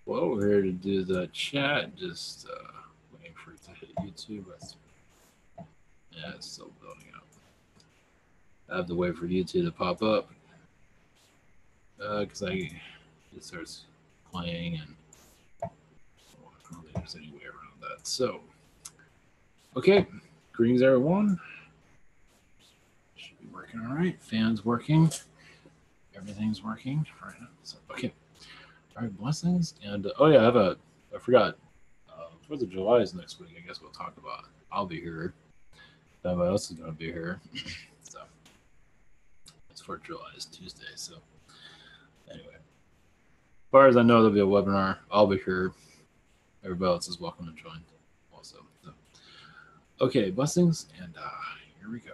Well, we're here to do the chat. Just waiting for it to hit YouTube. Yeah, it's still building up. I have to wait for YouTube to pop up because it starts playing, and I don't think there's any way around that. So, okay, greetings everyone. Should be working all right. Fans working. Everything's working right now. So, okay. All right, blessings. And oh yeah, I forgot. 4th of July is next week. I guess we'll talk about it. I'll be here. Everybody else is going to be here. So it's 4th of July is Tuesday. So anyway, as far as I know, there'll be a webinar. I'll be here. Everybody else is welcome to join also. So, okay, blessings. And here we go.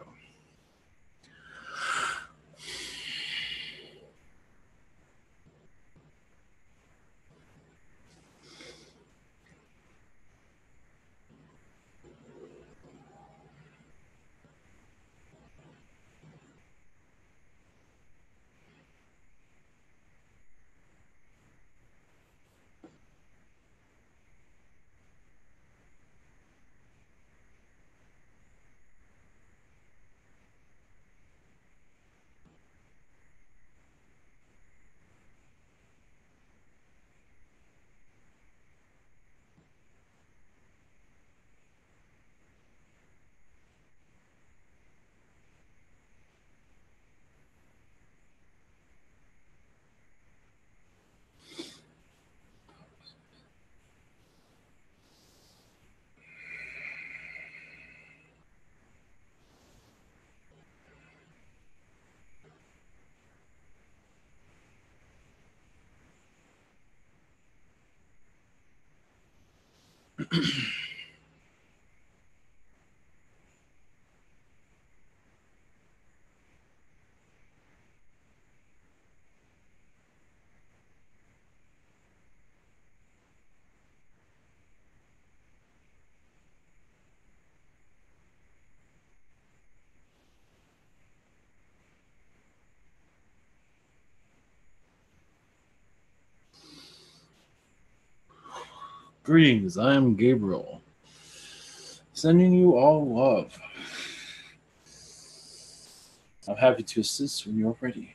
Greetings, I am Gabriel, sending you all love. I'm happy to assist when you're ready.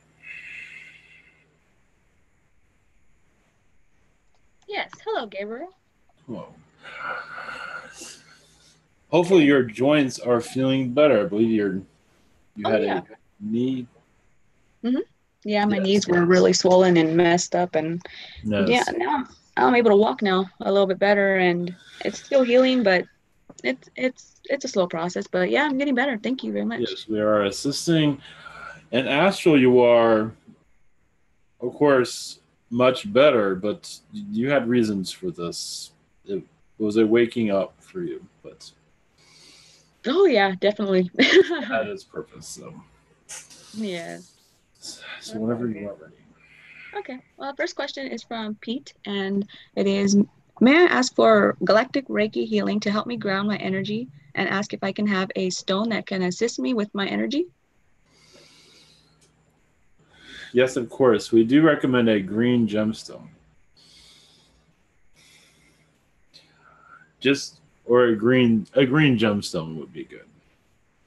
Yes, hello, Gabriel. Hello. Hopefully your joints are feeling better. I believe you had a knee. Mm-hmm. Yeah, my knees were really swollen and messed up, and yeah, now I'm able to walk now a little bit better, and it's still healing, but it's a slow process. But yeah, I'm getting better. Thank you very much. Yes, we are assisting. And astral, you are, of course, much better, but you had reasons for this. It was a waking up for you, but oh yeah, definitely. it had its purpose. So yeah. So whenever you are ready. Okay. Well, first question is from Pete, and it is, may I ask for galactic Reiki healing to help me ground my energy, and ask if I can have a stone that can assist me with my energy? Yes, of course. We do recommend a green gemstone. Or a green gemstone would be good. It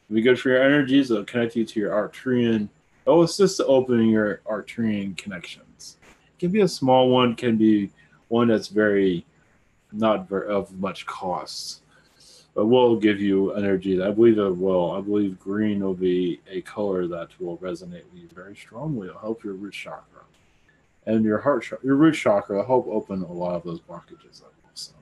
would be good for your energies. It'll connect you to your Arcturian. It will assist opening your Arcturian connections. It can be a small one, can be one that's not of much cost. But will give you energy. I believe it will. I believe green will be a color that will resonate with you very strongly. It'll help your root chakra. And your root chakra will help open a lot of those blockages up. So,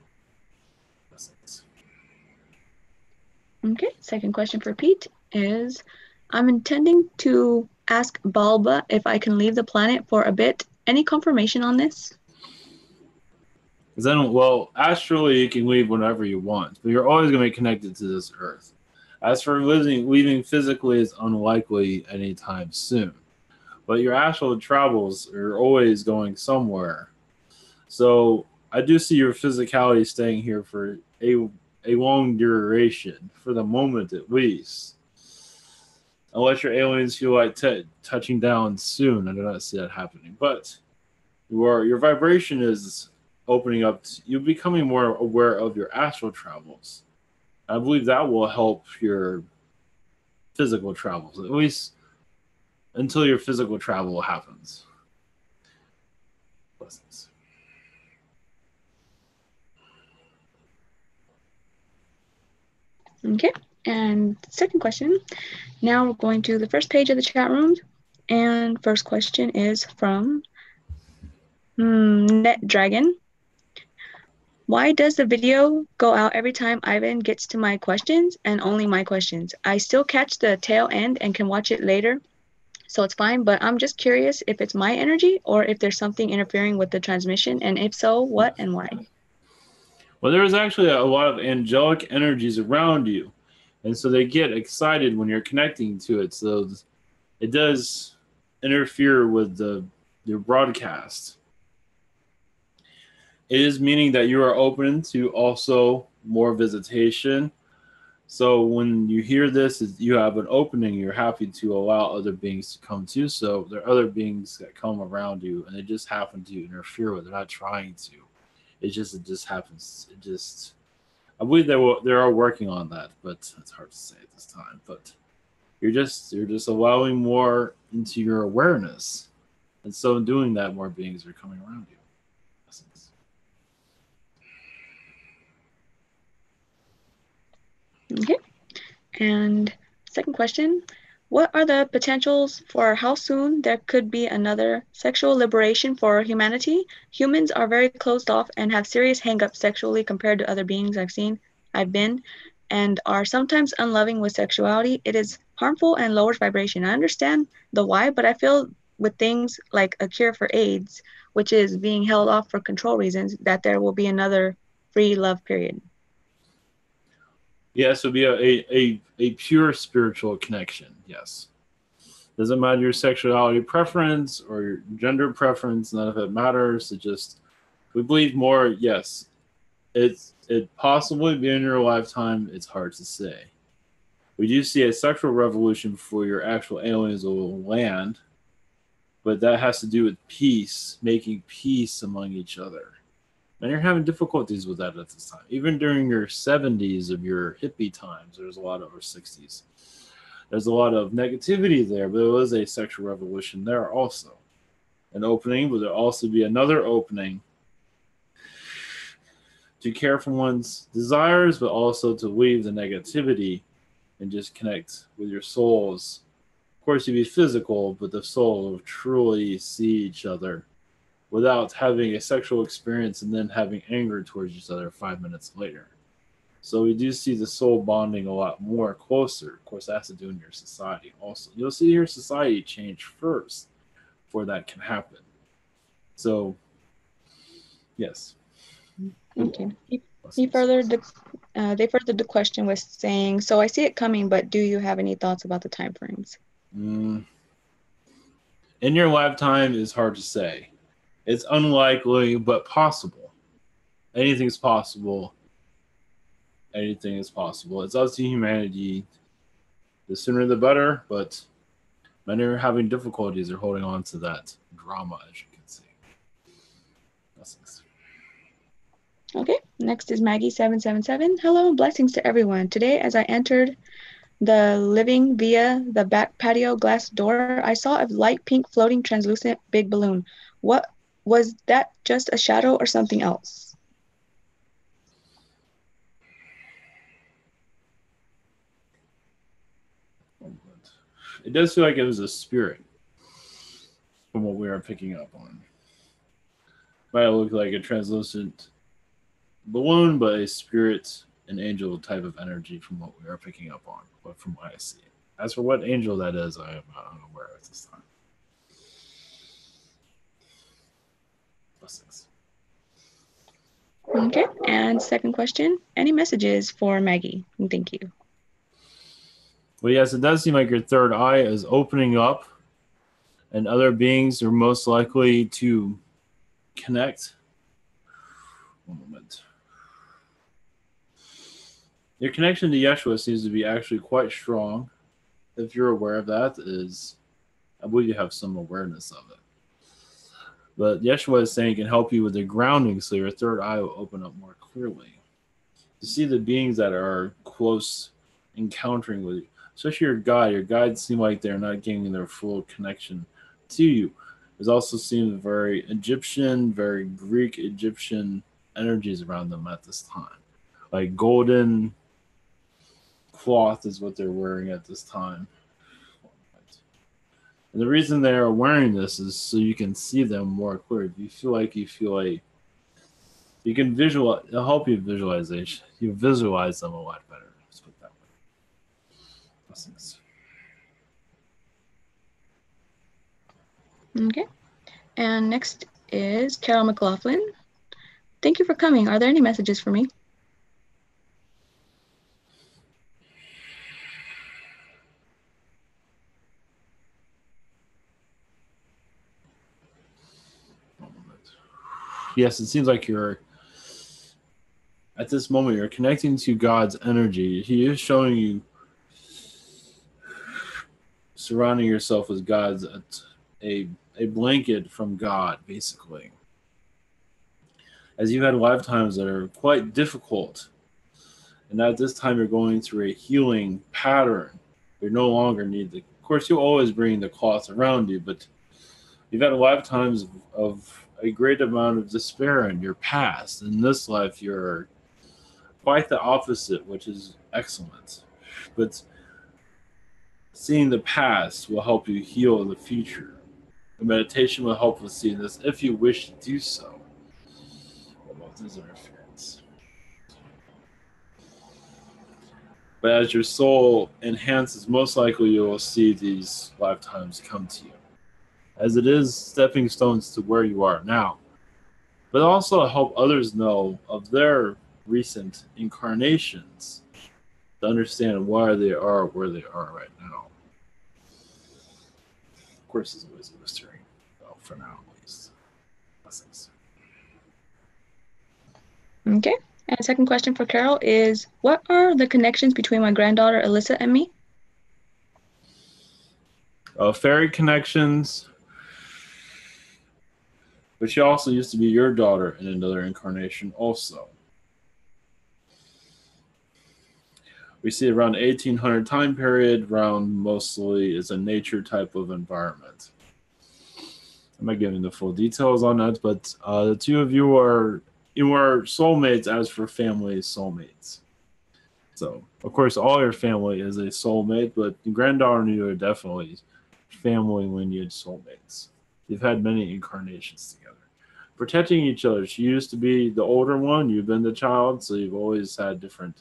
okay, second question for Pete is, I'm intending to ask Balba if I can leave the planet for a bit. Any confirmation on this? Well, astrally you can leave whenever you want, but you're always going to be connected to this earth. As for leaving physically is unlikely anytime soon. But your astral travels are always going somewhere. So I do see your physicality staying here for a long duration, for the moment at least. unless your aliens feel like touching down soon. I do not see that happening. But your vibration is opening up. You're becoming more aware of your astral travels. I believe that will help your physical travels, at least until your physical travel happens. Blessings. Okay. And second question. Now we're going to the first page of the chat room. And first question is from Net Dragon. Why does the video go out every time Ivan gets to my questions and only my questions? I still catch the tail end and can watch it later, so it's fine, but I'm just curious if it's my energy or if there's something interfering with the transmission, and if so, what and why? Well, there's actually a lot of angelic energies around you, and so they get excited when you're connecting to it. So it does interfere with your broadcast. It is meaning that you are open to also more visitation. So when you hear this, you have an opening. You're happy to allow other beings to come too. So there are other beings that come around you, and they just happen to interfere with. They're not trying to. It just happens. I believe they are working on that, but it's hard to say at this time. But you're just allowing more into your awareness, and so in doing that, more beings are coming around you. Okay. And second question, what are the potentials for how soon there could be another sexual liberation for humanity? Humans are very closed off and have serious hang-ups sexually compared to other beings I've been, and are sometimes unloving with sexuality. It is harmful and lowers vibration. I understand the why, but I feel with things like a cure for AIDS, which is being held off for control reasons, that there will be another free love period. Yes, it would be a pure spiritual connection. Yes. Doesn't matter your sexuality preference or your gender preference, none of it matters. We believe more, yes. It possibly be in your lifetime, it's hard to say. We do see a sexual revolution for your actual aliens will land, but that has to do with peace, making peace among each other. And you're having difficulties with that at this time. Even during your 70s of your hippie times, there's a lot of, or 60s. There's a lot of negativity there, but there was a sexual revolution there also. An opening, but there'll also be another opening to care for one's desires, but also to leave the negativity and just connect with your souls. Of course, you'd be physical, but the soul will truly see each other without having a sexual experience and then having anger towards each other 5 minutes later. So we do see the soul bonding a lot more closer. Of course, that has to do in your society also. You'll see your society change first before that can happen. So, yes. Okay. They furthered the question with saying, so I see it coming, but do you have any thoughts about the time frames? In your lifetime is hard to say. It's unlikely, but possible. Anything's possible. Anything is possible. It's up to humanity. The sooner the better, but many are having difficulties or holding on to that drama, as you can see. Blessings. Okay, next is Maggie777. Hello, blessings to everyone. Today, as I entered the living via the back patio glass door, I saw a light pink floating translucent big balloon. What was that, just a shadow or something else? It does feel like it was a spirit from what we are picking up on. Might look like a translucent balloon, but a spirit, an angel type of energy from what we are picking up on, but from what I see. As for what angel that is, I am unaware at this time. Blessings. Okay, and second question, any messages for Maggie? And thank you. Well, yes, it does seem like your third eye is opening up, and other beings are most likely to connect. One moment. Your connection to Yeshua seems to be actually quite strong. if you're aware of that, is I believe you have some awareness of it. But Yeshua is saying it can help you with the grounding so your third eye will open up more clearly. To see the beings that are close encountering with you, especially your guide. Your guides seem like they're not getting their full connection to you. There's also seems very Egyptian, very Greek Egyptian energies around them at this time. Like golden cloth is what they're wearing at this time. And the reason they are wearing this is so you can see them more clearly. If you feel like you can visualize, it'll help you visualization. You visualize them a lot better. Let's put it that way. Blessings. Okay. And next is Carol McLaughlin. Thank you for coming. Are there any messages for me? Yes, it seems like you're at this moment you're connecting to God's energy. He is showing you surrounding yourself with God's a blanket from God, basically. As you've had lifetimes that are quite difficult, and at this time you're going through a healing pattern. You no longer need the. Of course, you'll always bring the cloth around you, but you've had lifetimes of a great amount of despair in your past. In this life, you're quite the opposite, which is excellent. But seeing the past will help you heal the future. The meditation will help with seeing this if you wish to do so. What about this interference? But as your soul enhances, most likely you will see these lifetimes come to you. As it is stepping stones to where you are now. But also help others know of their recent incarnations to understand why they are where they are right now. Of course, it's always a mystery. Well, for now, at least. Blessings. Okay. And second question for Carol is, what are the connections between my granddaughter Alyssa and me? Fairy connections. But she also used to be your daughter in another incarnation also. We see around the 1800 time period, around mostly is a nature type of environment. I'm not giving the full details on that, but the two of you are soulmates as for family soulmates. So, of course, all your family is a soulmate, but your granddaughter and you are definitely family lineage soulmates. You've had many incarnations together. Protecting each other. She used to be the older one, you've been the child, so you've always had different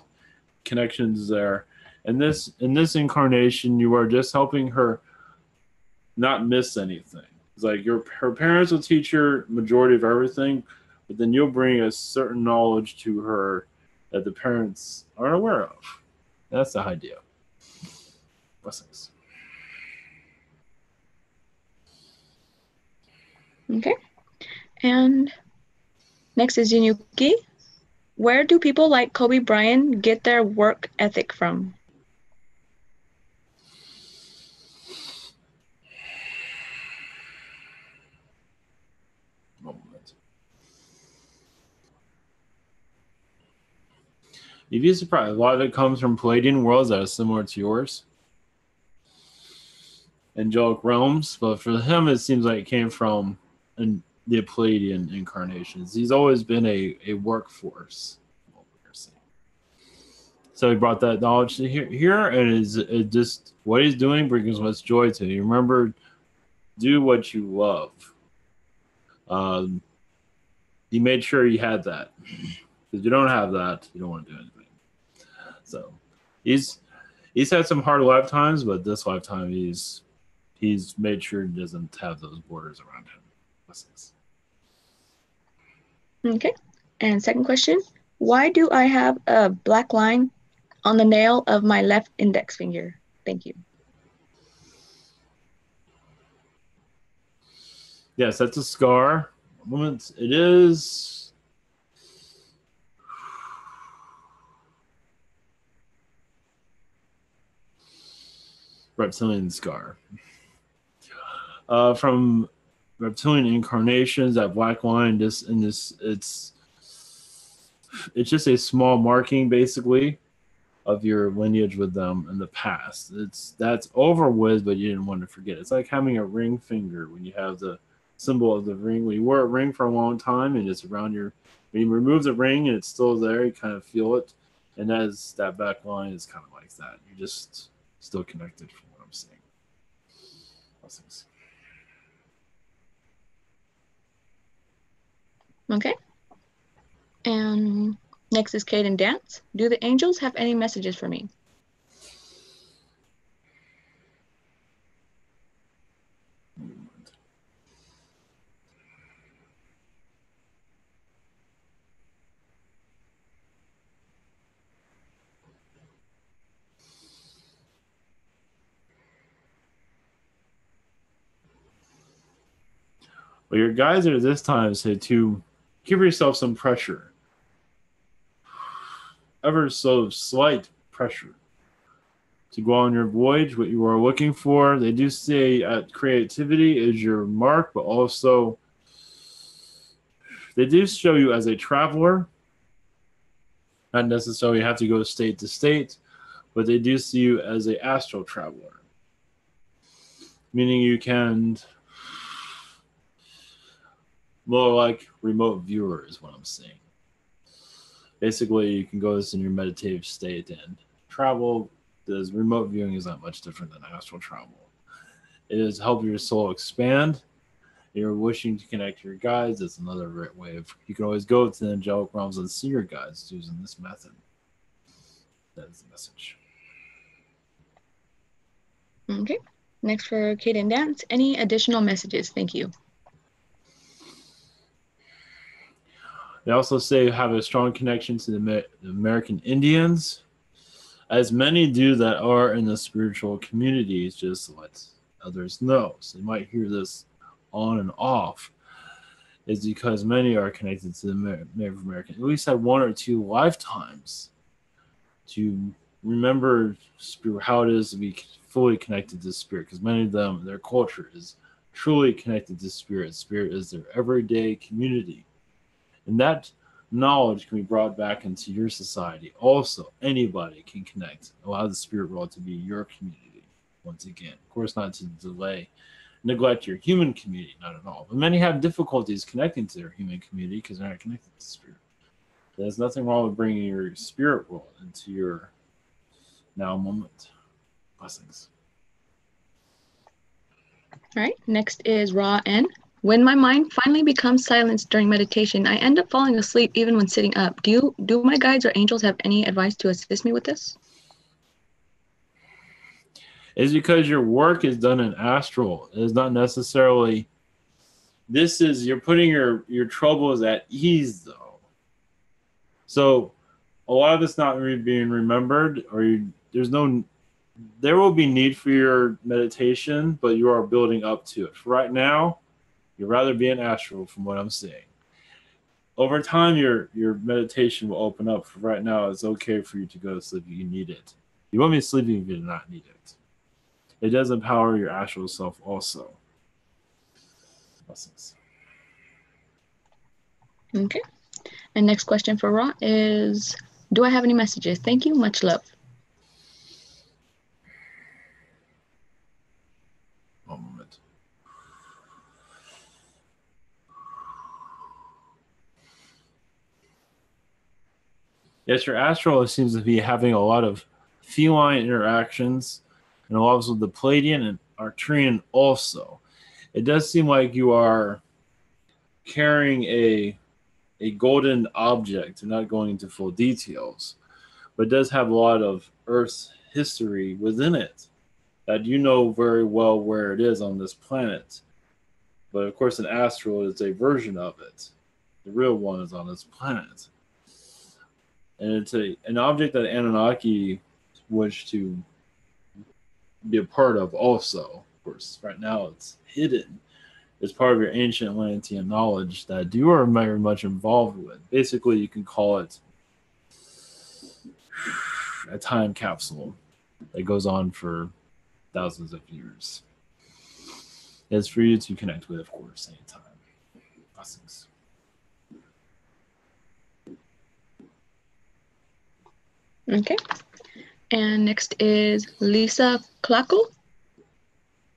connections there. And in this incarnation, you are just helping her not miss anything. It's like her parents will teach her majority of everything, but then you'll bring a certain knowledge to her that the parents aren't aware of. That's the idea. Blessings. Okay. And next is Yunuki. Where do people like Kobe Bryant get their work ethic from? You'd be surprised. A lot of it comes from Palladian worlds that are similar to yours. Angelic realms, but for him it seems like it came from the Palladian incarnations. He's always been a workforce. So he brought that knowledge to here and it just what he's doing brings much joy to you. Remember, do what you love. He made sure he had that. Because you don't have that, you don't want to do anything. So he's had some hard lifetimes, but this lifetime he's made sure he doesn't have those borders around him. Blessings. Okay. And second question, why do I have a black line on the nail of my left index finger? Thank you. Yes, that's a scar. It is. reptilian scar. From reptilian incarnations, that black line, it's just a small marking, basically, of your lineage with them in the past. That's over with, but you didn't want to forget. It's like having a ring finger when you have the symbol of the ring. When you wear a ring for a long time and it's around your, when you remove the ring and it's still there, you kind of feel it. And that back line is kind of like that. You're just still connected from what I'm saying. Blessings. Okay. And next is Kate and Dance. Do the angels have any messages for me? Well, your guides are this time say to give yourself some pressure, ever so slight pressure, to go on your voyage, what you are looking for. They do say creativity is your mark, but also they do show you as a traveler. Not necessarily have to go state to state, but they do see you as an astral traveler, meaning you can more like remote viewer is what I'm saying. Basically, you can go in your meditative state and travel. This remote viewing is not much different than astral travel. It is help your soul expand. You're wishing to connect to your guides. That's another way of, you can always go to the angelic realms and see your guides using this method. That is the message. Okay. Next for Kate and Dance. Any additional messages? Thank you. They also say have a strong connection to the American Indians, as many do that are in the spiritual communities, just to let others know. So you might hear this on and off, is because many are connected to the Native American. At least had one or two lifetimes to remember how it is to be fully connected to spirit, because many of them, their culture is truly connected to spirit. Spirit is their everyday community. And that knowledge can be brought back into your society. Also, anybody can connect. Allow the spirit world to be your community. Once again, of course, not to neglect your human community, not at all. But many have difficulties connecting to their human community because they're not connected to spirit. There's nothing wrong with bringing your spirit world into your now moment. Blessings. All right. Next is Raw N. When my mind finally becomes silenced during meditation, I end up falling asleep even when sitting up. Do my guides or angels have any advice to assist me with this? It's because your work is done in astral. It is not necessarily. This is, you're putting your troubles at ease, though. So a lot of it's not being remembered, or there will be need for your meditation, but you are building up to it. For right now, you'd rather be in astral, from what I'm seeing. Over time, your meditation will open up. For right now, it's okay for you to go to sleep if you need it. You won't be sleeping if you do not need it. It does empower your astral self also. Blessings. Okay. And next question for Ra is, do I have any messages? Thank you. Much love. One moment. Yes, your astral seems to be having a lot of feline interactions, and a lot with the Pleiadian and Arcturian also. It does seem like you are carrying a golden object, and not going into full details, but it does have a lot of Earth's history within it that you know very well where it is on this planet. But of course, an astral is a version of it. The real one is on this planet. And it's an object that Anunnaki wish to be a part of also. Of course, right now it's hidden. It's part of your ancient Atlantean knowledge that you are very much involved with. Basically, you can call it a time capsule that goes on for thousands of years. It's for you to connect with, of course, anytime. Blessings. Okay. And next is Lisa Klackel.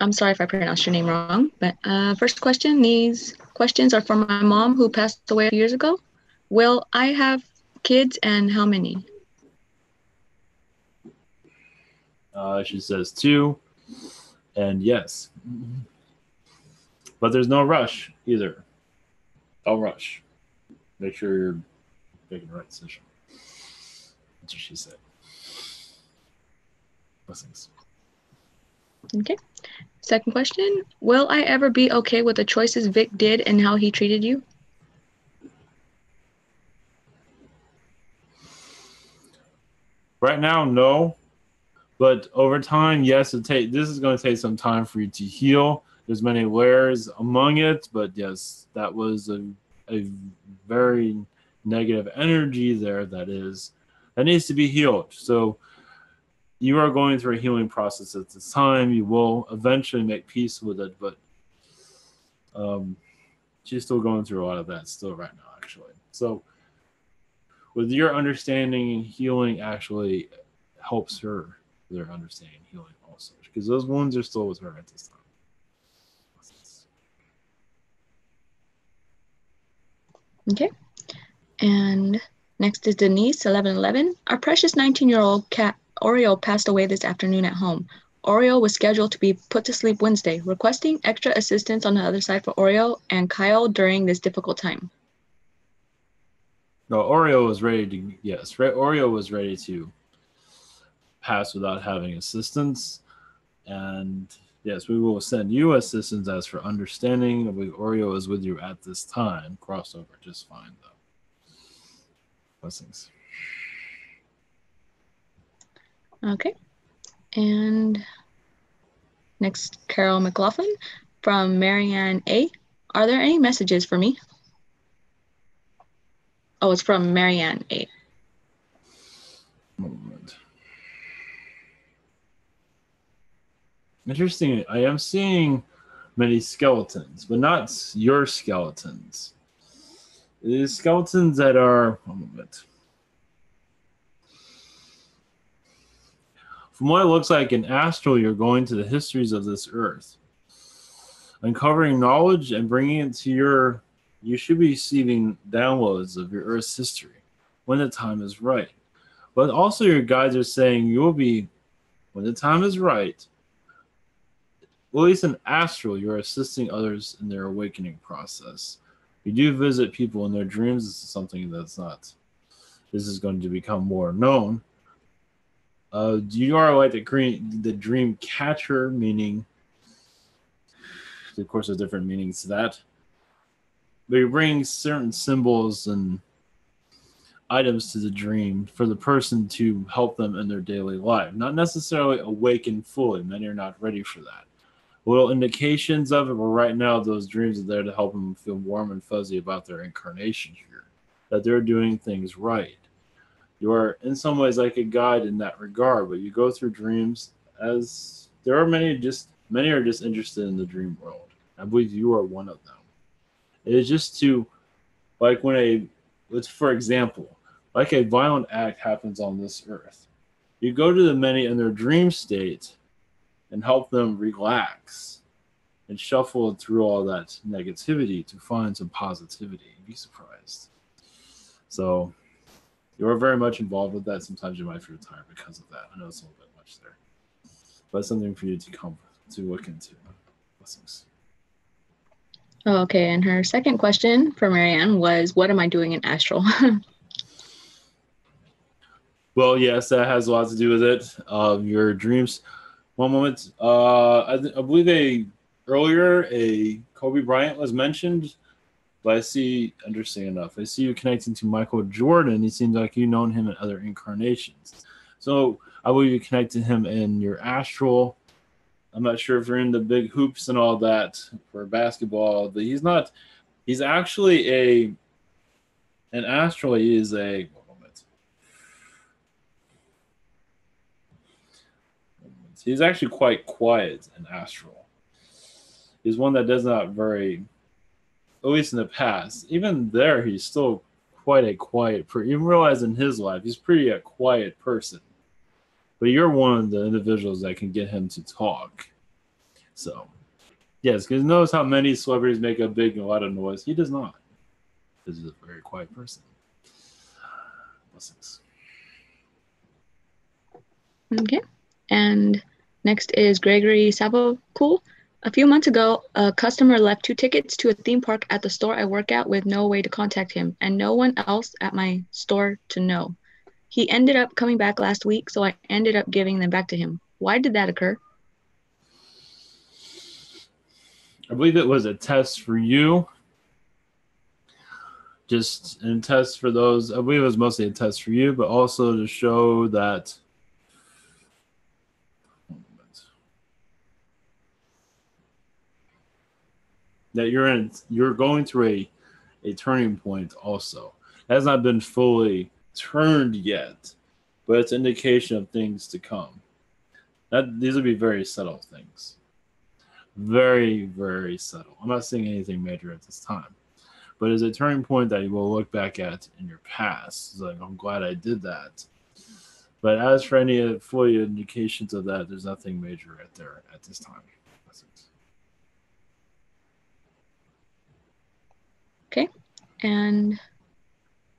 I'm sorry if I pronounced your name wrong, but first question, these questions are for my mom who passed away a few years ago. Will I have kids and how many? She says 2, and yes. But there's no rush either. Don't rush. Make sure you're making the right decision. That's what she said. Blessings. Okay. Second question, will I ever be okay with the choices Vic did and how he treated you? Right now, no. But over time, yes, this is going to take some time for you to heal. There's many layers among it, but yes, that was a very negative energy there that needs to be healed. So you are going through a healing process at this time. You will eventually make peace with it, but she's still going through a lot of that still right now, actually. So with your understanding and healing actually helps her with her understanding and healing also, because those wounds are still with her at this time. Okay. And next is Denise, 1111. Our precious 19-year-old cat Oreo passed away this afternoon at home. Oreo was scheduled to be put to sleep Wednesday, requesting extra assistance on the other side for Oreo and Kyle during this difficult time. No, Oreo was ready to, yes, Oreo was ready to pass without having assistance. And yes, we will send you assistance as for understanding. Oreo is with you at this time. Crossover just fine, though. Blessings. Okay. And next, Carol McLaughlin from Marianne A. Are there any messages for me? Oh, it's from Marianne A. Moment. Interesting. I am seeing many skeletons, but not your skeletons. It is skeletons that are. One moment. From what it looks like in astral, you're going to the histories of this earth, uncovering knowledge and bringing it to your. You should be receiving downloads of your Earth's history when the time is right. But also, your guides are saying you'll be, when the time is right, well, at least in astral, you're assisting others in their awakening process. You do visit people in their dreams. This is something that's not. This is going to become more known. You are like the dream catcher, meaning, of course, there's different meanings to that. But you bring certain symbols and items to the dream for the person to help them in their daily life. Not necessarily awaken fully. Many are not ready for that. Little indications of it, but right now those dreams are there to help them feel warm and fuzzy about their incarnation here, that they're doing things right. You are in some ways like a guide in that regard, but you go through dreams as there are many are just interested in the dream world. I believe you are one of them. It is just to, like let's for example, like a violent act happens on this earth. You go to the many in their dream state and help them relax and shuffle through all that negativity to find some positivity. You'd be surprised. So you're very much involved with that. Sometimes you might feel tired because of that. I know it's a little bit much there, but it's something for you to come to look into. Blessings. Okay, and her second question for Marianne was, what am I doing in astral? Well, yes, that has a lot to do with it. Your dreams. One moment. I believe earlier a Kobe Bryant was mentioned, but I see, interesting enough, I see you connecting to Michael Jordan. He seems like you've known him in other incarnations. So I believe you connected him in your astral. I'm not sure if you're into big hoops and all that for basketball, but he's not. He's actually an astral. He is a. One moment. He's actually quite quiet and astral. He's one that does not very, at least in the past. Even there, he's still quite a quiet person. You realize in his life, he's pretty a quiet person. But you're one of the individuals that can get him to talk. So, yes, because notice how many celebrities make a lot of noise. He does not. Because he's a very quiet person. Blessings. Okay. And next is Gregory Cool. A few months ago, a customer left 2 tickets to a theme park at the store I work at with no way to contact him and no one else at my store to know. He ended up coming back last week, so I ended up giving them back to him. Why did that occur? I believe it was a test for you. Just a test for those. I believe it was mostly a test for you, but also to show that you're going through a turning point also. It has not been fully turned yet, but it's an indication of things to come. These will be very subtle things. Very, very subtle. I'm not saying anything major at this time, but it's a turning point that you will look back at in your past. It's like, I'm glad I did that. But as for any fully indications of that, there's nothing major right there at this time. That's it. Okay. And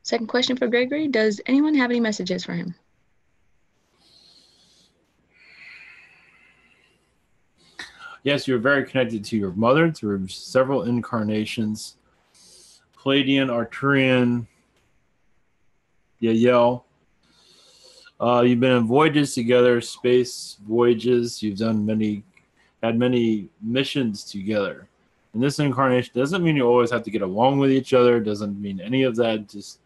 second question for Gregory, does anyone have any messages for him? Yes, you're very connected to your mother through several incarnations. Palladian, Arcturian, Yael. You've been on voyages together, space voyages. You've had many missions together. And this incarnation doesn't mean you always have to get along with each other. Doesn't mean any of that. Just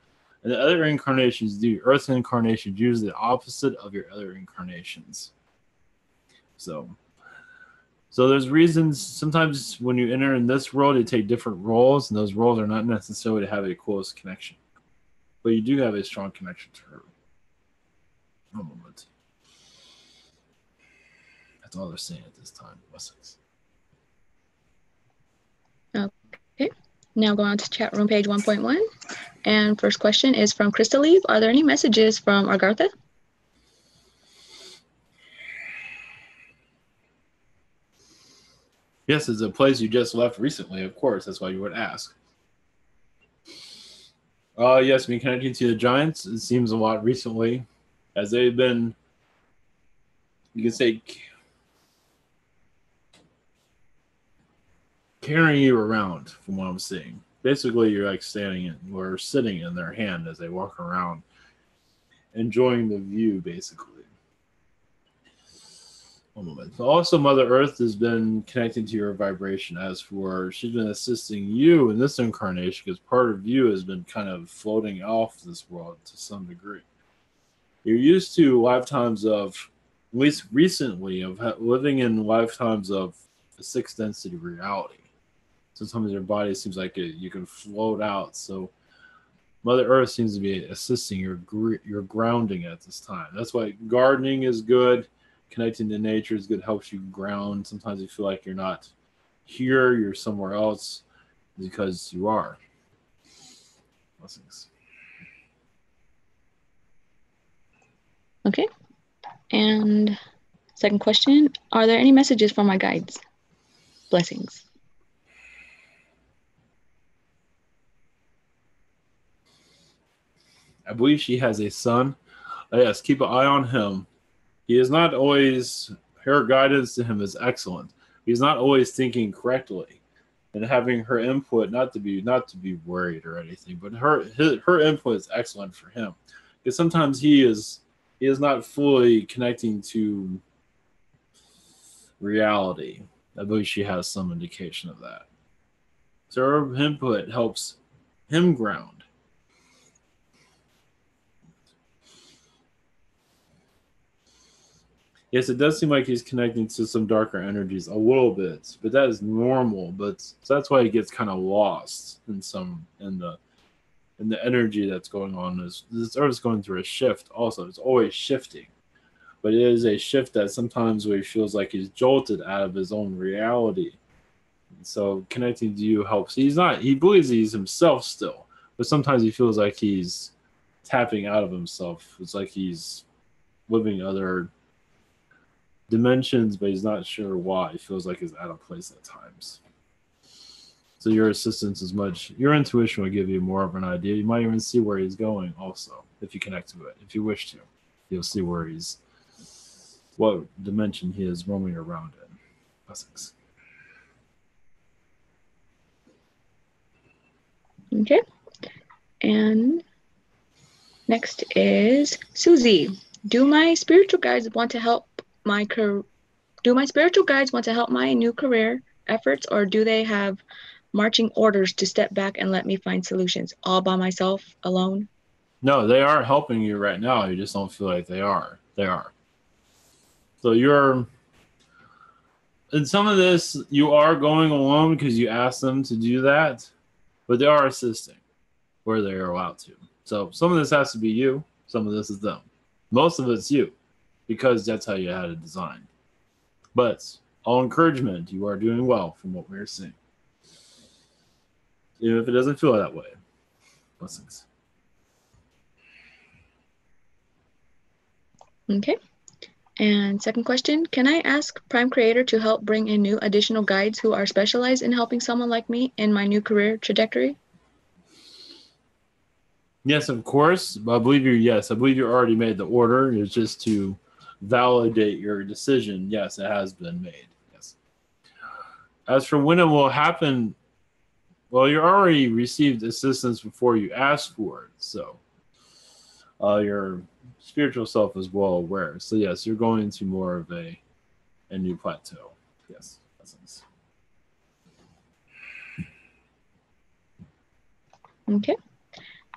and the other incarnations do. Earth incarnations usually the opposite of your other incarnations. So there's reasons sometimes when you enter in this world, you take different roles, and those roles are not necessarily to have a close connection. But you do have a strong connection to her. One moment. That's all they're saying at this time. Blessings. Okay. Now go on to chat room page 1.1. And first question is from Crystal Eve. Are there any messages from Argartha? Yes, it's a place you just left recently, of course. That's why you would ask. Yes, me connecting to the Giants, it seems a lot recently, as they've been, you can say, carrying you around from what I'm seeing. Basically, you're like standing or sitting in their hand as they walk around, enjoying the view, basically. One moment. Also, Mother Earth has been connecting to your vibration she's been assisting you in this incarnation because part of you has been kind of floating off this world to some degree. You're used to lifetimes of, at least recently, of living in lifetimes of a 6th density reality. Sometimes your body seems like you can float out. So Mother Earth seems to be assisting your grounding at this time. That's why gardening is good. Connecting to nature is good, helps you ground. Sometimes you feel like you're not here, you're somewhere else, because you are. Blessings. Okay. And second question, are there any messages from my guides? Blessings. I believe she has a son. Yes, keep an eye on him. He is not always, her guidance to him is excellent. He's not always thinking correctly, and having her input not to be worried or anything, but her input is excellent for him, because sometimes he is not fully connecting to reality. I believe she has some indication of that. So her input helps him ground. Yes, it does seem like he's connecting to some darker energies a little bit, but that is normal. But so that's why he gets kind of lost in the energy that's going on. This Earth is going through a shift. Also, it's always shifting. but it is a shift that sometimes where he feels like he's jolted out of his own reality. So connecting to you helps. He believes he's himself still, but sometimes he feels like he's tapping out of himself. It's like he's living other dimensions, but he's not sure why. He feels like he's out of place at times. So your assistance is much, your intuition will give you more of an idea. You might even see where he's going also, if you connect to it. If you wish to, you'll see what dimension he is roaming around in. Blessings. Okay. And next is Susie. Do my spiritual guides want to help my new career efforts, or do they have marching orders to step back and let me find solutions all by myself alone? No, they are helping you right now. You just don't feel like they are. They are. So you're in some of this, you are going alone because you asked them to do that, but they are assisting where they are allowed to. So some of this has to be you, some of this is them. Most of it's you, because that's how you had it designed. But all encouragement, you are doing well from what we're seeing. Even if it doesn't feel that way. Blessings. Okay. And second question, can I ask Prime Creator to help bring in new additional guides who are specialized in helping someone like me in my new career trajectory? Yes, of course. I believe you already made the order. It's just to validate your decision. Yes, it has been made. Yes. As for when it will happen, well, you already received assistance before you asked for it. So your spiritual self is well aware. So yes, you're going into more of a new plateau. Yes. Blessings. Okay.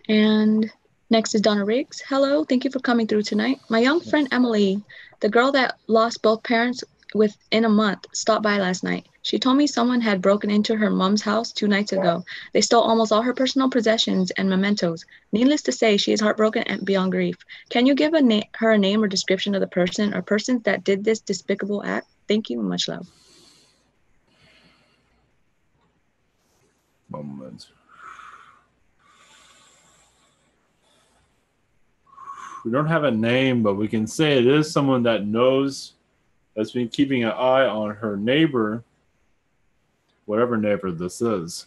And next is Donna Riggs. Hello, thank you for coming through tonight. My young friend Emily, the girl that lost both parents within a month, stopped by last night. She told me someone had broken into her mom's house 2 nights ago. They stole almost all her personal possessions and mementos. Needless to say, she is heartbroken and beyond grief. Can you give her a name or description of the person or persons that did this despicable act? Thank you and much love. Moment. We don't have a name, but we can say it is someone that knows, that's been keeping an eye on her neighbor, whatever neighbor this is,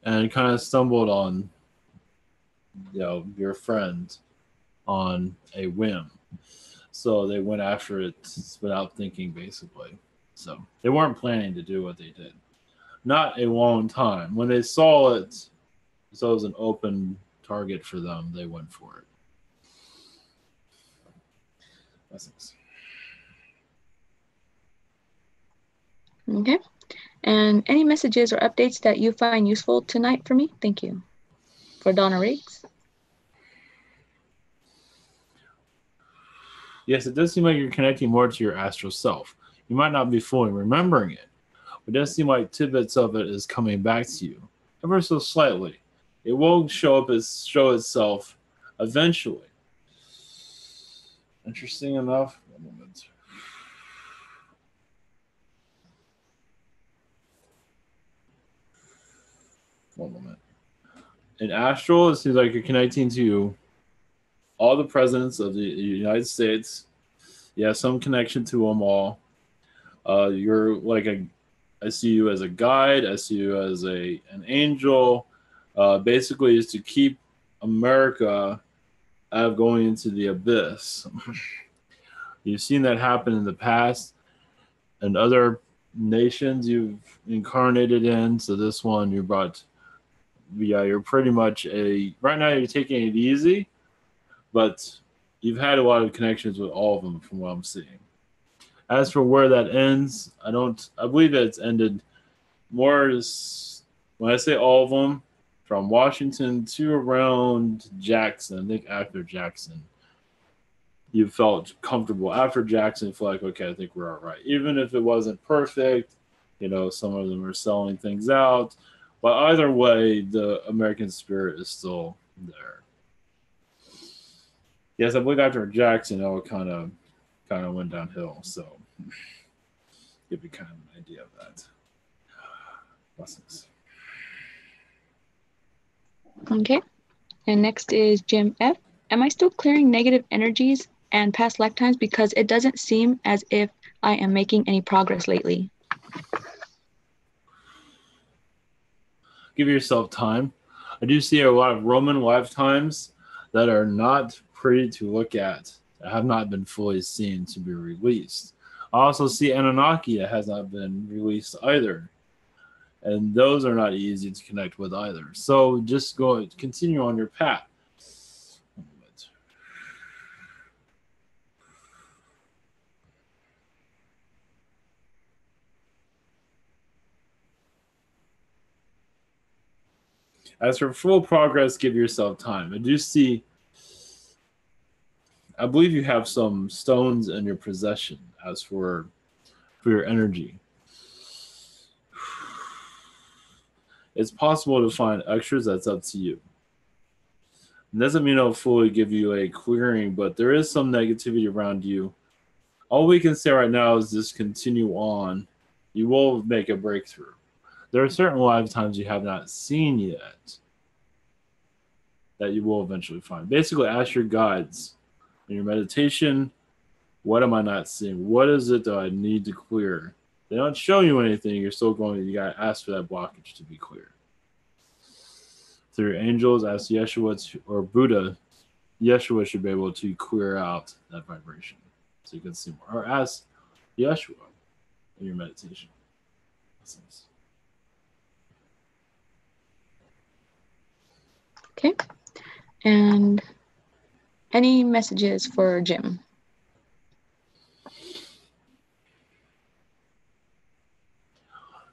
and kind of stumbled on, your friend on a whim. So they went after it without thinking, basically. So they weren't planning to do what they did. Not a long time. When they saw it, so it was an open target for them, they went for it. Blessings. Okay. And any messages or updates that you find useful tonight for me? Thank you. For Donna Riggs. Yes, it does seem like you're connecting more to your astral self. You might not be fully remembering it, but it does seem like tidbits of it is coming back to you, ever so slightly. It will show itself eventually. Interesting enough. One moment. One moment. In astral, it seems like you're connecting to all the presidents of the United States. You have some connection to them all. You're like I see you as a guide. I see you as an angel. Basically, is to keep America out of going into the abyss. You've seen that happen in the past, and other nations you've incarnated in. So this one you brought. Yeah, you're pretty much right now you're taking it easy, but you've had a lot of connections with all of them from what I'm seeing. As for where that ends, I believe that it's ended more when I say all of them, from Washington to around Jackson. I think after Jackson, you felt comfortable. After Jackson, you feel like, okay, I think we're all right. Even if it wasn't perfect, some of them are selling things out. But either way, the American spirit is still there. Yes, I believe after Jackson, it kind of went downhill. So give you kind of an idea of that. Blessings. Okay. And next is Jim F. Am I still clearing negative energies and past lifetimes because it doesn't seem as if I am making any progress lately? Give yourself time. I do see a lot of Roman lifetimes that are not pretty to look at, that have not been fully seen to be released. I also see Anunnaki that has not been released either. And those are not easy to connect with either. So just continue on your path. As for full progress, give yourself time. I believe you have some stones in your possession as for your energy. It's possible to find extras, that's up to you. It doesn't mean I'll fully give you a clearing, but there is some negativity around you. All we can say right now is just continue on. You will make a breakthrough. There are certain lifetimes you have not seen yet that you will eventually find. Basically, ask your guides in your meditation, what am I not seeing? What is it that I need to clear? They don't show you anything. You got to ask for that blockage to be clear. Through your angels, ask Yeshua or Buddha. Yeshua should be able to clear out that vibration so you can see more. Or ask Yeshua in your meditation. Okay. And any messages for Jim?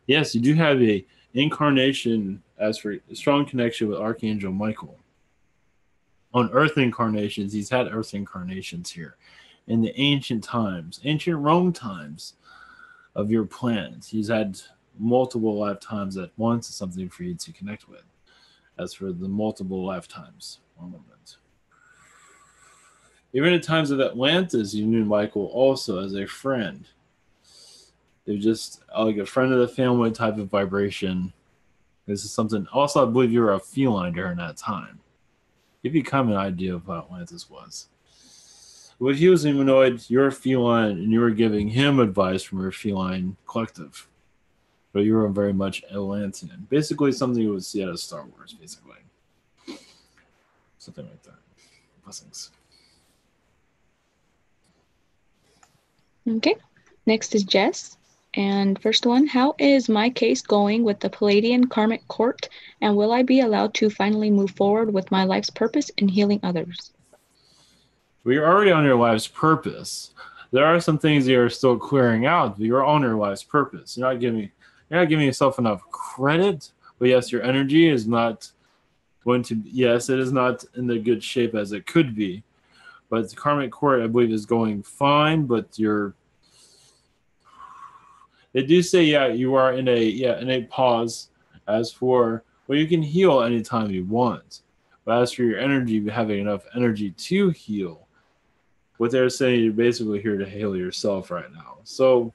Yes, you do have a incarnation as for a strong connection with Archangel Michael. On Earth incarnations, he's had Earth incarnations here. In the ancient times, ancient Rome times of your planet, he's had multiple lifetimes at once. It's something for you to connect with. As for the multiple lifetimes, one moment. Even in times of Atlantis, you knew Michael also as a friend. It was just like a friend of the family type of vibration. This is something. Also, I believe you were a feline during that time. Give you kind of an idea of what Atlantis was. If he was humanoid, you're a feline, and you were giving him advice from your feline collective. But you were very much Atlantean. Basically, something you would see out of Star Wars, basically. Something like that. Blessings. Okay. Next is Jess. And first one, how is my case going with the Palladian Karmic Court? And will I be allowed to finally move forward with my life's purpose in healing others? Well, you're already on your life's purpose. There are some things you're still clearing out, but you're on your life's purpose. You're not giving yourself enough credit. But yes, your energy is not going to. Yes, it is not in the good shape as it could be. But the karmic court, I believe, is going fine. But they do say, yeah, you are in a pause. As for, well, you can heal anytime you want. But as for your energy, having enough energy to heal, what they're saying, you're basically here to heal yourself right now. So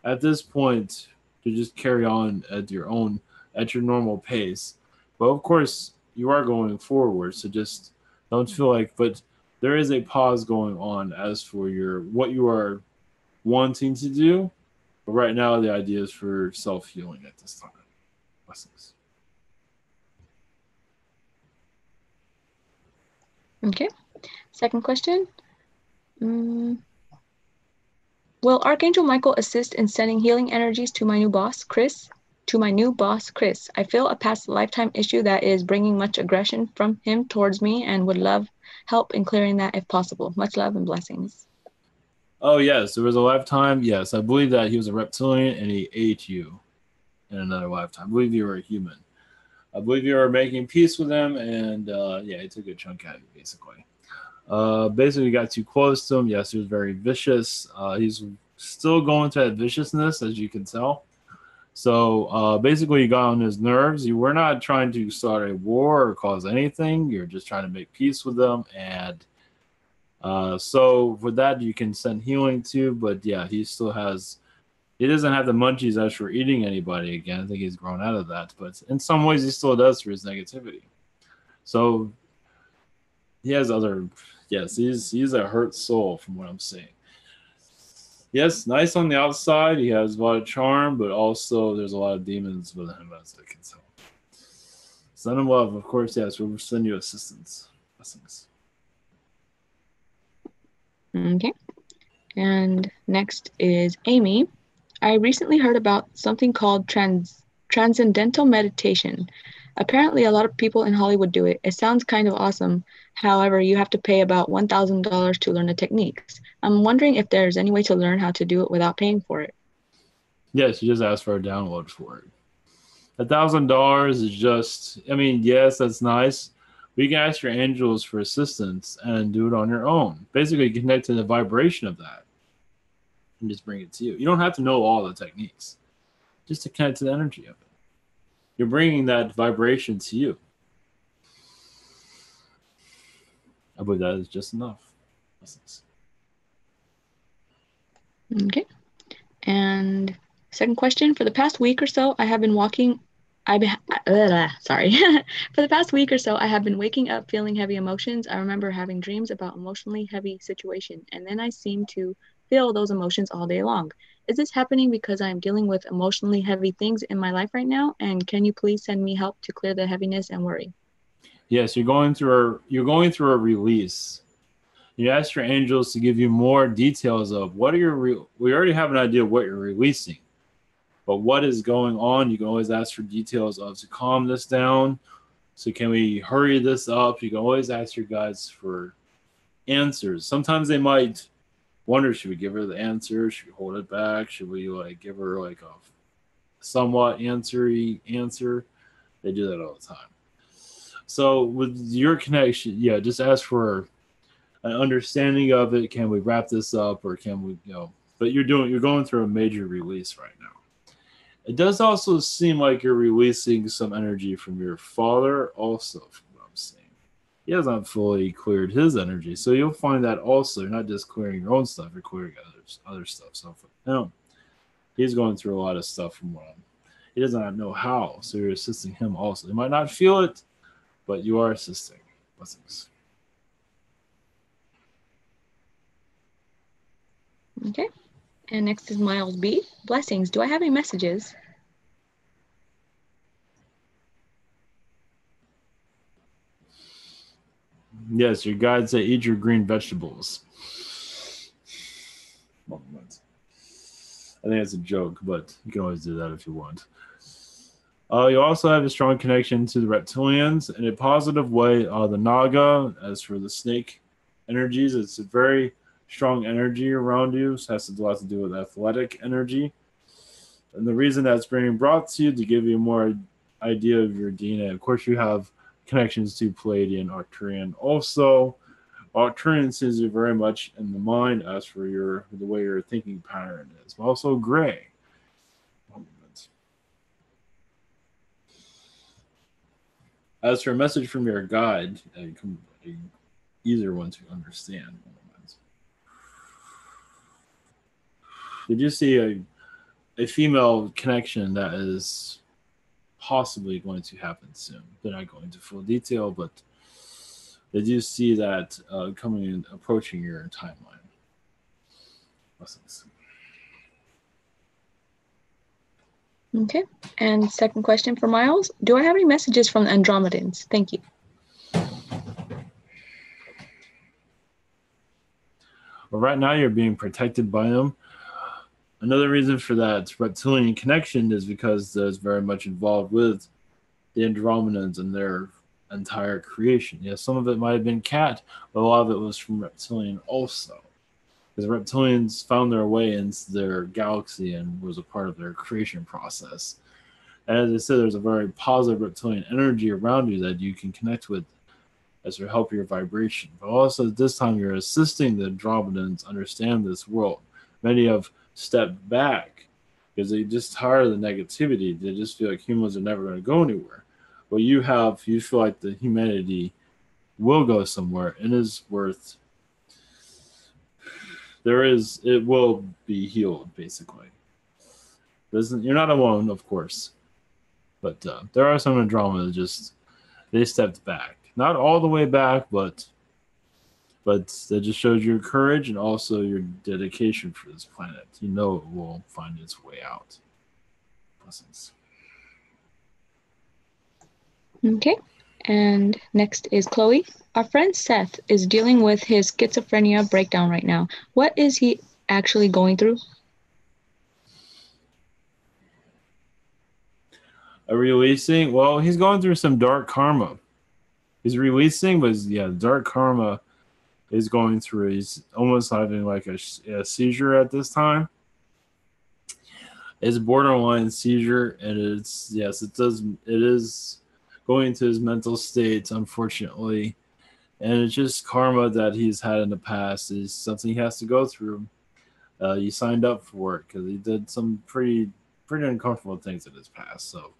at this point, to just carry on at your normal pace. But of course, you are going forward, so just don't feel like, but there is a pause going on as for what you are wanting to do. But right now, the idea is for self-healing at this time. Blessings. Okay. Second question. Will Archangel Michael assist in sending healing energies to my new boss, Chris? I feel a past lifetime issue that is bringing much aggression from him towards me and would love help in clearing that if possible. Much love and blessings. Oh, yes. There was a lifetime. Yes, I believe that he was a reptilian and he ate you in another lifetime. I believe you were a human. I believe you were making peace with him, and he took a chunk out of you, basically. Basically, got too close to him. Yes, he was very vicious. He's still going to that viciousness, as you can tell. So basically, you got on his nerves. You were not trying to start a war or cause anything. You're just trying to make peace with them and So with that, you can send healing too. But yeah, he doesn't have the munchies as for eating anybody again. I think he's grown out of that. But in some ways, he still does for his negativity. So he has yes, he's a hurt soul from what I'm seeing. Yes, nice on the outside. He has a lot of charm, but also there's a lot of demons with him, as I can tell. Send him love, of course. Yes, we'll send you assistance. Blessings. Okay. And next is Amy. I recently heard about something called transcendental meditation. Apparently, a lot of people in Hollywood do it. It sounds kind of awesome. However, you have to pay about $1,000 to learn the techniques. I'm wondering if there's any way to learn how to do it without paying for it. Yes, you just ask for a download for it. $1,000 is just, I mean, yes, that's nice. But you can ask your angels for assistance and do it on your own. Basically, connect to the vibration of that and just bring it to you. You don't have to know all the techniques, just to connect to the energy of it. You're bringing that vibration to you. I believe that is just enough. Okay. And second question, for the past week or so, I have been waking up feeling heavy emotions. I remember having dreams about emotionally heavy situations, and then I seem to feel those emotions all day long. Is this happening because I am dealing with emotionally heavy things in my life right now? And can you please send me help to clear the heaviness and worry? Yes, you're going through a release. You ask your angels to give you more details of what are we already have an idea of what you're releasing. But what is going on, you can always ask for details of to calm this down. So can we hurry this up? You can always ask your guides for answers. Sometimes they might wonder, should we give her the answer? Should we hold it back? Should we give her a somewhat answer? They do that all the time. So with your connection, yeah, just ask for an understanding of it. Can we wrap this up, or can we, but you're going through a major release right now. It does also seem like you're releasing some energy from your father also, from what I'm seeing. He hasn't fully cleared his energy, so you'll find that also you're not just clearing your own stuff, you're clearing other stuff. So he's going through a lot of stuff from what he doesn't know how, so you're assisting him also. He might not feel it, but you are assisting. Blessings. Okay. And next is Miles B. Blessings. Do I have any messages? Yes, your guides say eat your green vegetables. I think it's a joke, but you can always do that if you want. You also have a strong connection to the reptilians in a positive way. The Naga, as for the snake energies, it's a very strong energy around you. So it has a lot to do with athletic energy. And the reason that's being brought to you to give you more idea of your DNA. Of course, you have connections to Pleiadian, Arcturian. Also, Arcturian sees you very much in the mind as for the way your thinking pattern is. But also gray. As for a message from your guide, easier one to understand. Did you see a female connection that is possibly going to happen soon? They're not going into full detail, but they do see that coming and approaching your timeline. Blessings. Okay. And second question for Miles. Do I have any messages from the Andromedans? Thank you. Well, right now you're being protected by them. Another reason for that reptilian connection is because there's very much involved with the Andromedans and their entire creation. Yeah, some of it might have been cat, but a lot of it was from reptilian also. Because reptilians found their way into their galaxy and was a part of their creation process. And as I said, there's a very positive reptilian energy around you that you can connect with as to help your vibration. But also at this time, you're assisting the Andromedans understand this world. Many have stepped back because they just tired of the negativity. They just feel like humans are never going to go anywhere. But you feel like the humanity will go somewhere and is worth it will be healed, basically. You're not alone, of course, but there are some drama that just they stepped back, not all the way back, but that just shows your courage and also your dedication for this planet. You know it will find its way out. Blessings. Okay. And next is Chloe. Our friend Seth is dealing with his schizophrenia breakdown right now. What is he actually going through? Releasing? Well, he's going through some dark karma. He's releasing, but dark karma is going through. He's almost having like a seizure at this time. It's borderline seizure, and it is going into his mental state, unfortunately. And it's just karma that he's had in the past. Is something he has to go through. He signed up for it because he did some pretty uncomfortable things in his past. So,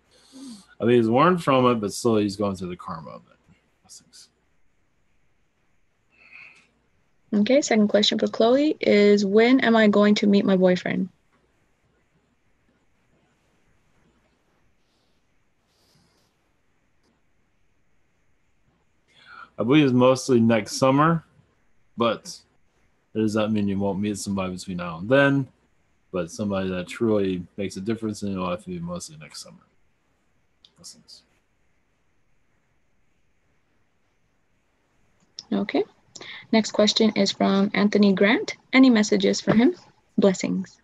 I mean, he's learned from it, but still he's going through the karma of it. Blessings. Okay, second question for Chloe is, when am I going to meet my boyfriend? I believe it's mostly next summer, but does that mean you won't meet somebody between now and then? But somebody that truly makes a difference in your life will be mostly next summer. Blessings. Okay. Next question is from Anthony Grant. Any messages for him? Blessings.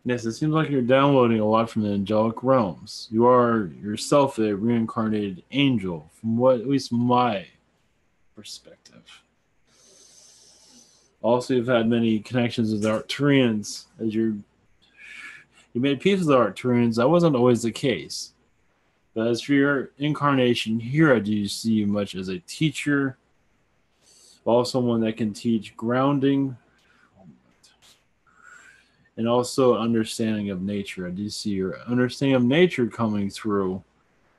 Yes, it seems like you're downloading a lot from the angelic realms. You are yourself a reincarnated angel, from at least my perspective. Also, you've had many connections with the Arcturians. As you made peace with the Arcturians, that wasn't always the case. But as for your incarnation here, I do see you much as a teacher, also someone that can teach grounding, and also understanding of nature. I do see your understanding of nature coming through.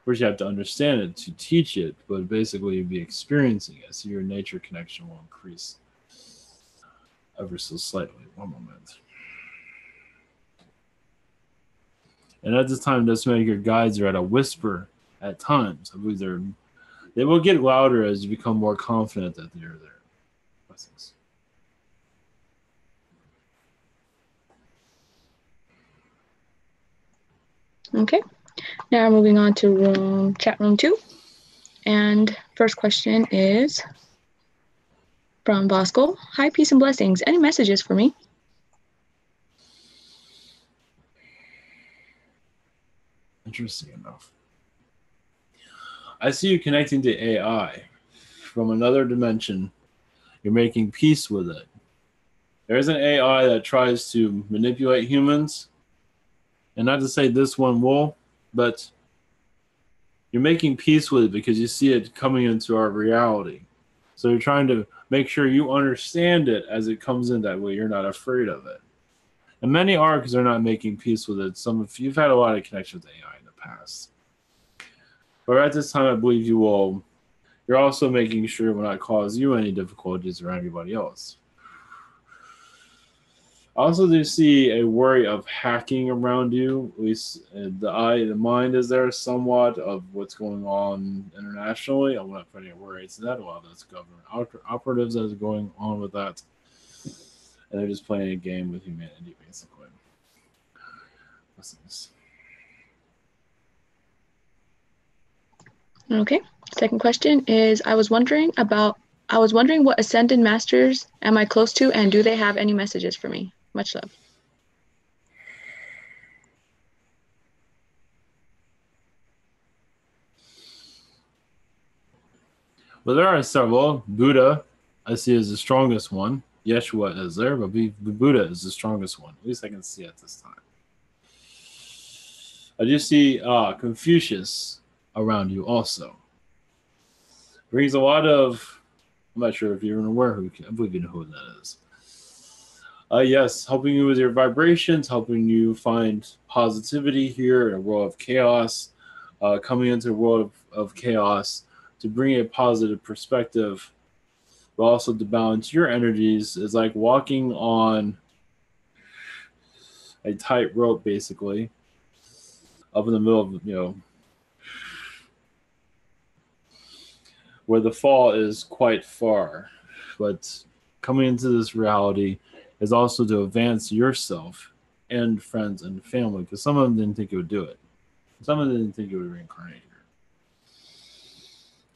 First, you have to understand it to teach it, but basically you'll be experiencing it, so your nature connection will increase ever so slightly. One moment. And at this time, just make your guides are at a whisper at times. I believe they will get louder as you become more confident that they're there. Blessings. Okay. Now moving on to chat room 2. And first question is from Bosco. Hi, peace and blessings. Any messages for me? Interesting enough. I see you connecting to AI from another dimension. You're making peace with it. There's an AI that tries to manipulate humans. And not to say this one will, but you're making peace with it because you see it coming into our reality. So you're trying to make sure you understand it as it comes in, that way you're not afraid of it. And many are, because they're not making peace with it. Some of you've had a lot of connection with AI in the past. But at this time, I believe you're also making sure it will not cause you any difficulties or anybody else. I also do see a worry of hacking around you. At least the mind is there somewhat of what's going on internationally. I'm not putting a worry to that. A lot of that's government operatives that is going on with that. And they're just playing a game with humanity, basically. Blessings. Okay. Second question is, I was wondering what Ascended Masters am I close to, and do they have any messages for me? Much love. Well, there are several. Buddha, I see, is the strongest one. Yeshua is there, but Buddha is the strongest one. At least I can see at this time. I do see Confucius around you also. Brings a lot of, I'm not sure if you're aware I believe you know who that is. Yes, helping you with your vibrations, helping you find positivity here in a world of chaos. coming into the world of chaos to bring a positive perspective, but also to balance your energies is like walking on a tightrope, basically, up in the middle of, where the fall is quite far. But coming into this reality is also to advance yourself and friends and family, because some of them didn't think it would do it. Some of them didn't think it would reincarnate here.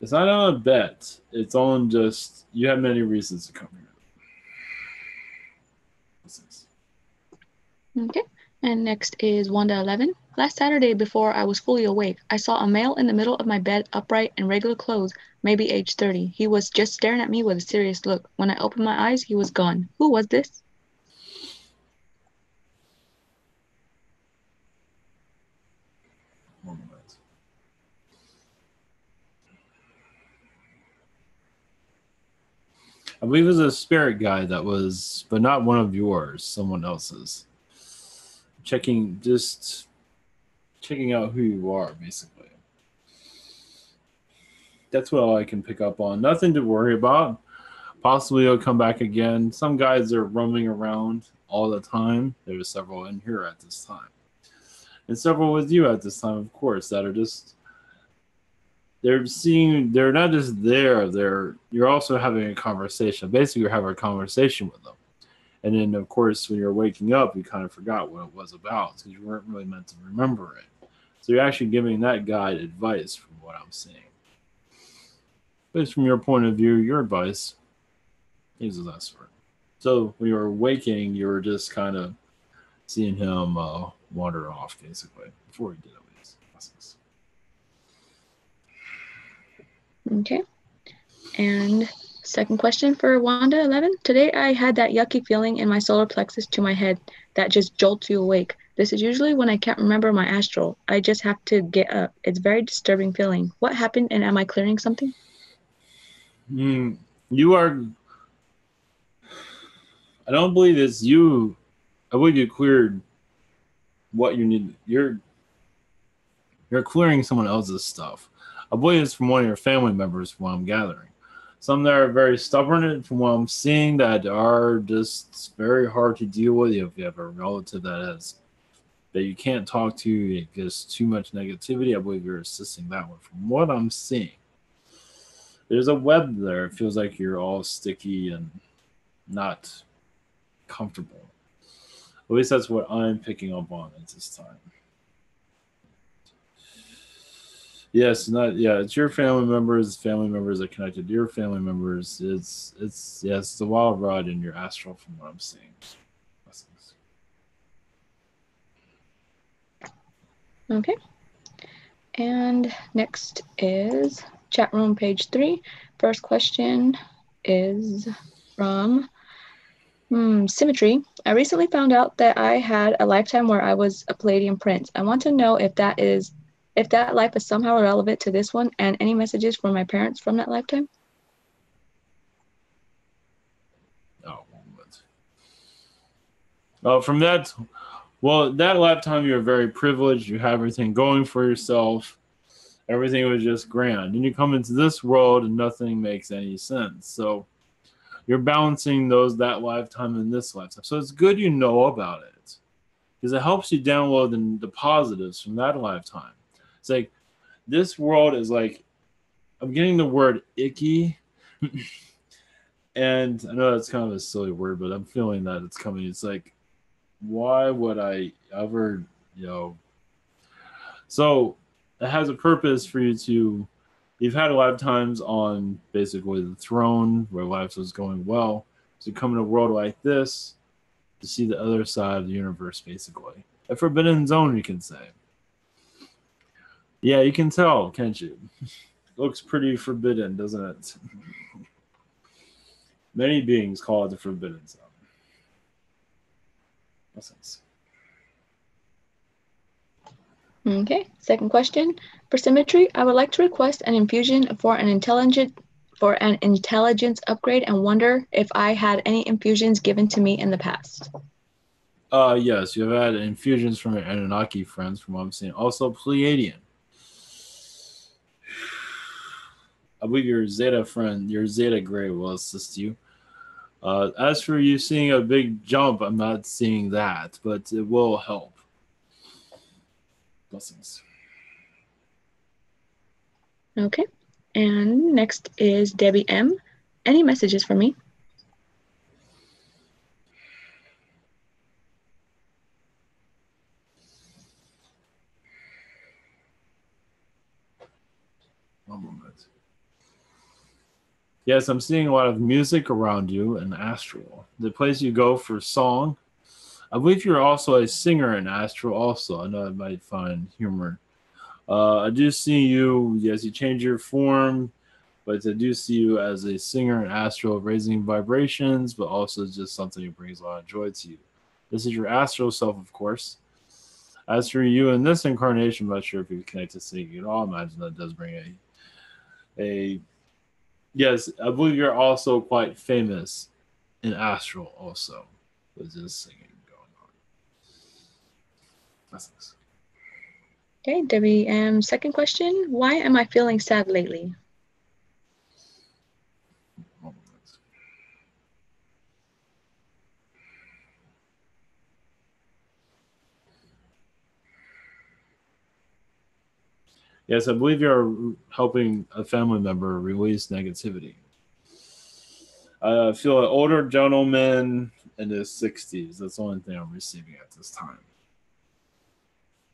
It's not on a bet. It's on just, you have many reasons to come here. Okay. And next is Wanda 11. Last Saturday, before I was fully awake, I saw a male in the middle of my bed, upright in regular clothes, maybe age 30. He was just staring at me with a serious look. When I opened my eyes, he was gone. Who was this? I believe it was a spirit guide that was, but not one of yours, someone else's. Checking out who you are, basically. That's what I can pick up on. Nothing to worry about. Possibly it'll come back again. Some guys are roaming around all the time. There's several in here at this time. And several with you at this time, of course, that are just, they're not just there, you're also having a conversation. Basically, you're having a conversation with them. And then, of course, when you're waking up, you kind of forgot what it was about because you weren't really meant to remember it. So you're actually giving that guide advice from what I'm seeing. But from your point of view, your advice is less for it. So when you were waking, you were just kind of seeing him wander off, basically, before he did at least. Okay. And second question for Wanda 11. Today I had that yucky feeling in my solar plexus to my head that just jolts you awake. This is usually when I can't remember my astral. I just have to get up. It's a very disturbing feeling. What happened, and am I clearing something? You are... I don't believe it's you. I believe you cleared what you need. You're clearing someone else's stuff. I believe it's from one of your family members from what I'm gathering. Some that are very stubborn from what I'm seeing that are just very hard to deal with. If you have a relative that you can't talk to, it gives too much negativity, I believe you're assisting that one from what I'm seeing. There's a web there. It feels like you're all sticky and not comfortable. At least that's what I'm picking up on at this time. Yes, it's your family members that connected to your family members. It's the wild ride in your astral from what I'm seeing. Okay. And next is chat room page 3. First question is from Symmetry. I recently found out that I had a lifetime where I was a Palladium Prince. I want to know if that life is somehow relevant to this one, and any messages from my parents from that lifetime. From that, that lifetime you were very privileged. You have everything going for yourself. Everything was just grand. And you come into this world and nothing makes any sense. So you're balancing that lifetime and this lifetime. So it's good you know about it because it helps you download the positives from that lifetime. It's like this world is like, I'm getting the word icky. And I know that's kind of a silly word, but I'm feeling that it's coming. It's like, why would I ever, So it has a purpose for you to, you've had lifetimes on basically the throne where life was going well. So you come in a world like this to see the other side of the universe, basically. A forbidden zone, you can say. Yeah, you can tell, can't you? Looks pretty forbidden, doesn't it? Many beings call it the forbidden zone. Sense. Okay, second question. For Symmetry, I would like to request an infusion for an intelligence upgrade and wonder if I had any infusions given to me in the past. Yes, you have had infusions from your Anunnaki friends from what I'm seeing. Also Pleiadian. I believe your Zeta friend, your Zeta Gray, will assist you. As for you seeing a big jump, I'm not seeing that, but it will help. Blessings. Okay. And next is Debbie M. Any messages for me? One moment. Yes, I'm seeing a lot of music around you in astral. The place you go for song. I believe you're also a singer in astral also. I know I might find humor. I do see you, yes, you change your form, but I do see you as a singer in astral, raising vibrations, but also just something that brings a lot of joy to you. This is your astral self, of course. As for you in this incarnation, I'm not sure if you connect to singing at all. I imagine that does bring a yes, I believe you're also quite famous in astral also. With this singing going on. Blessings. Okay, Debbie M. Second question. Why am I feeling sad lately? Yes, I believe you're helping a family member release negativity. I feel an older gentleman in his 60s. That's the only thing I'm receiving at this time.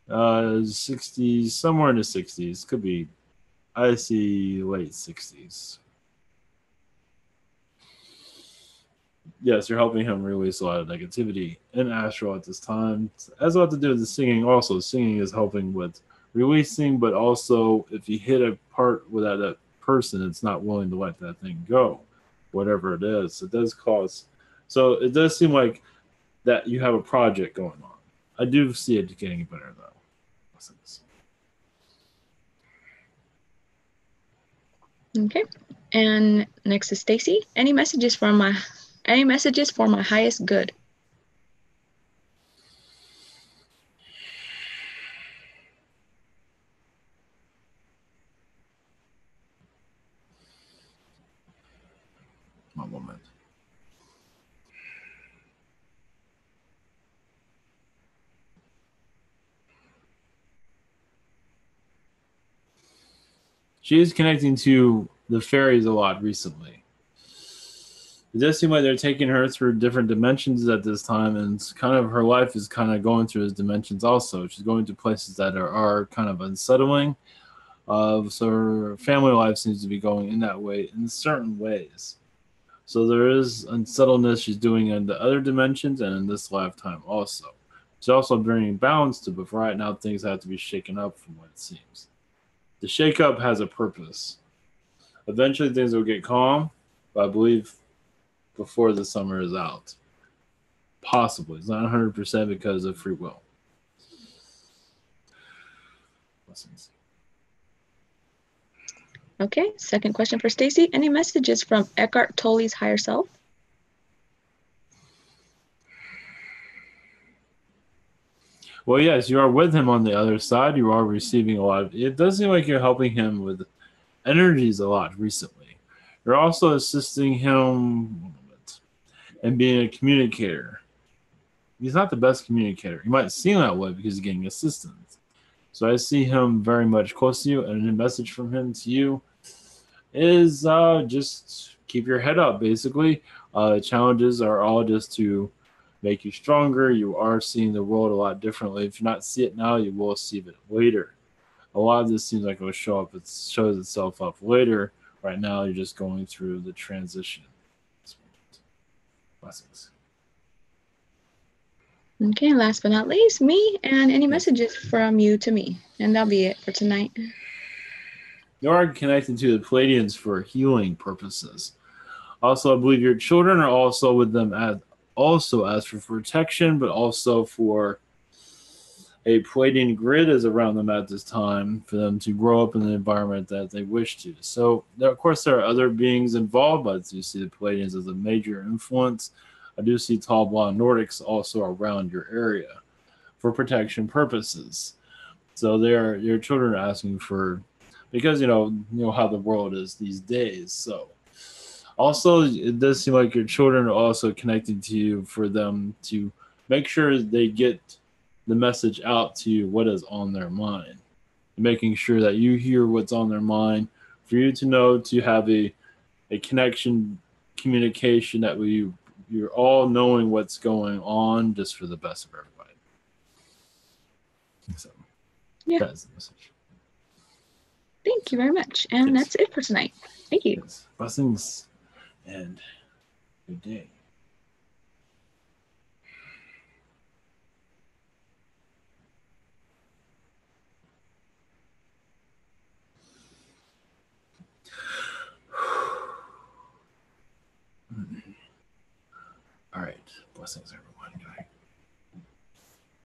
60s, somewhere in the 60s. Could be, I see late 60s. Yes, you're helping him release a lot of negativity in astral at this time. It has a lot to do with the singing also. Singing is helping with releasing, but also if you hit a part with that person, it's not willing to let that thing go, whatever it is. It does cause. So it does seem like that you have a project going on. I do see it getting better though. Okay. And next is Stacy. Any messages for my highest good? One moment. She is connecting to the fairies a lot recently. It does seem like they're taking her through different dimensions at this time, and it's kind of her life is kind of going through those dimensions also. She's going to places that are kind of unsettling. So her family life seems to be going in that way in certain ways. So there is unsettledness she's doing in the other dimensions and in this lifetime also. She's also bringing balance to, but for right now things have to be shaken up from what it seems. The shake-up has a purpose. Eventually things will get calm, but I believe before the summer is out. Possibly. It's not 100% because of free will. Blessings. Okay, second question for Stacy. Any messages from Eckhart Tolle's higher self? Well, yes, you are with him on the other side. You are receiving a lot of. It does seem like you're helping him with energies a lot recently. You're also assisting him and being a communicator. He's not the best communicator. He might seem that way because he's getting assistance. So I see him very much close to you, and a message from him to you is just keep your head up, basically. Challenges are all just to make you stronger. You are seeing the world a lot differently. If you not see it now, you will see it later. A lot of this seems like it will show up. It shows itself up later. Right now, you're just going through the transition. Blessings. Okay, last but not least, me, and any messages from you to me. And that'll be it for tonight. You are connected to the Palladians for healing purposes. Also, I believe your children are also with them as for protection, but also for a Palladian grid is around them at this time for them to grow up in the environment that they wish to. So, of course, there are other beings involved, but you see the Palladians as a major influence. I do see tall blonde Nordics also around your area for protection purposes. So your children are asking for because you know how the world is these days. So also, it does seem like your children are also connecting to you for them to make sure they get the message out to you what is on their mind, making sure that you hear what's on their mind, for you to know to have a connection, communication that you're all knowing what's going on just for the best of everybody. So Yeah. that's the message. Thank you very much. And Yes. that's it for tonight. Thank you. Yes. Blessings and good day. All right. Blessings, everyone.